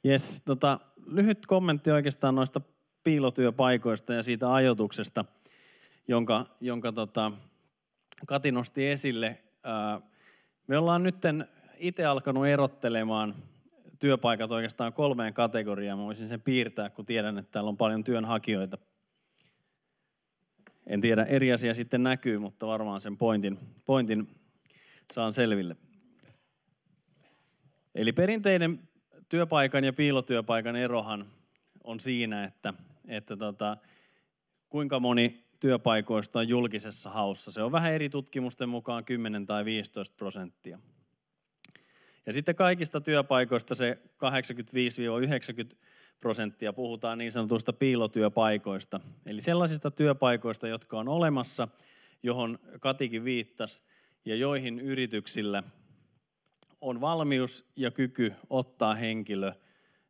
Jes, lyhyt kommentti oikeastaan noista piilotyöpaikoista ja siitä ajoituksesta, jonka Kati nosti esille. Me ollaan nyt itse alkanut erottelemaan työpaikat oikeastaan 3 kategoriaan. Mä voisin sen piirtää, kun tiedän, että täällä on paljon työnhakijoita. En tiedä, eri asia sitten näkyy, mutta varmaan sen pointin saan selville. Eli perinteinen työpaikan ja piilotyöpaikan erohan on siinä, että kuinka moni työpaikoista on julkisessa haussa. Se on vähän eri tutkimusten mukaan 10 tai 15%. Ja sitten kaikista työpaikoista se 85–90% puhutaan niin sanotuista piilotyöpaikoista. Eli sellaisista työpaikoista, jotka on olemassa, johon Katikin viittasi, ja joihin yrityksillä on valmius ja kyky ottaa henkilö,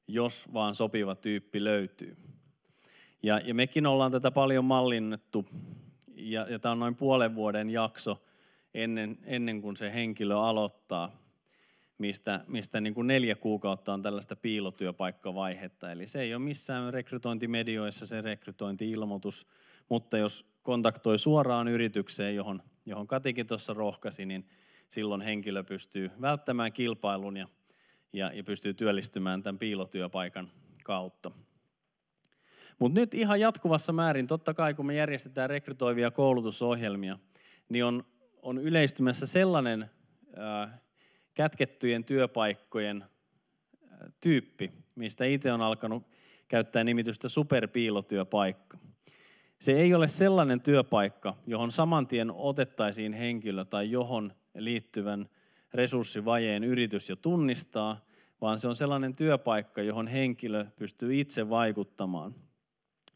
jos vaan sopiva tyyppi löytyy. Ja mekin ollaan tätä paljon mallinnettu, ja tämä on noin puolen vuoden jakso ennen kuin se henkilö aloittaa, mistä niin kuin 4 kuukautta on tällaista piilotyöpaikkavaihetta. Eli se ei ole missään rekrytointimedioissa se rekrytointi-ilmoitus, mutta jos kontaktoi suoraan yritykseen, johon Katikin tuossa rohkaisi, niin silloin henkilö pystyy välttämään kilpailun ja pystyy työllistymään tämän piilotyöpaikan kautta. Mutta nyt ihan jatkuvassa määrin, totta kai kun me järjestetään rekrytoivia koulutusohjelmia, niin on yleistymässä sellainen kätkettyjen työpaikkojen tyyppi, mistä itse on alkanut käyttää nimitystä superpiilotyöpaikka. Se ei ole sellainen työpaikka, johon saman tien otettaisiin henkilö tai johon liittyvän resurssivajeen yritys jo tunnistaa, vaan se on sellainen työpaikka, johon henkilö pystyy itse vaikuttamaan.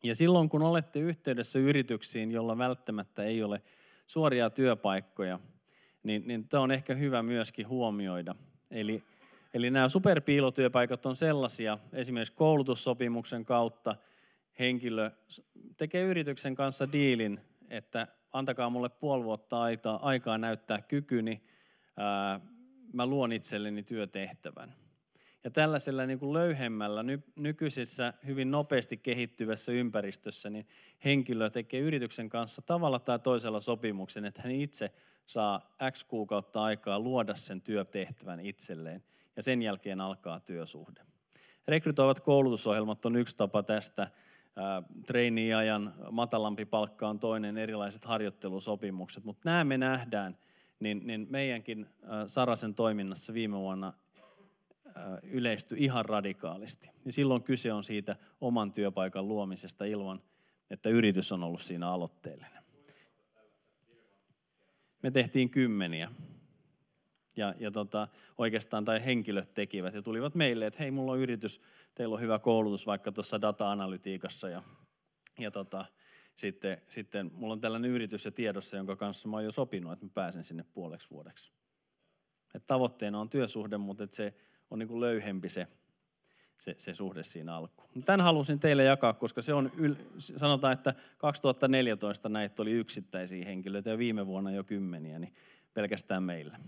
Ja silloin kun olette yhteydessä yrityksiin, jolla välttämättä ei ole suoria työpaikkoja, niin tämä on ehkä hyvä myöskin huomioida. Eli nämä superpiilotyöpaikat on sellaisia, esimerkiksi koulutussopimuksen kautta henkilö tekee yrityksen kanssa diilin, että antakaa mulle puoli vuotta aikaa näyttää kykyni, mä luon itselleni työtehtävän. Ja tällaisella niin kuin löyhemmällä, nykyisessä hyvin nopeasti kehittyvässä ympäristössä, niin henkilö tekee yrityksen kanssa tavalla tai toisella sopimuksen, että hän itse saa X kuukautta aikaa luoda sen työtehtävän itselleen, ja sen jälkeen alkaa työsuhde. Rekrytoivat koulutusohjelmat on yksi tapa tästä. Trainee-ajan matalampi palkka on toinen, erilaiset harjoittelusopimukset, mutta nämä me nähdään, niin meidänkin Sarasen toiminnassa viime vuonna yleistyi ihan radikaalisti. Ja silloin kyse on siitä oman työpaikan luomisesta ilman, että yritys on ollut siinä aloitteellinen. Me tehtiin 10. Ja oikeastaan tai henkilöt tekivät ja tulivat meille, että hei, mulla on yritys, teillä on hyvä koulutus vaikka tuossa data-analytiikassa ja sitten mulla on tällainen yritys ja tiedossa, jonka kanssa mä oon jo sopinut, että mä pääsen sinne puoleksi vuodeksi. Et tavoitteena on työsuhde, mutta se on niin kuin löyhempi se suhde siinä alkuun. Tämän halusin teille jakaa, koska se on, sanotaan, että 2014 näitä oli yksittäisiä henkilöitä ja viime vuonna jo 10, niin pelkästään meillä.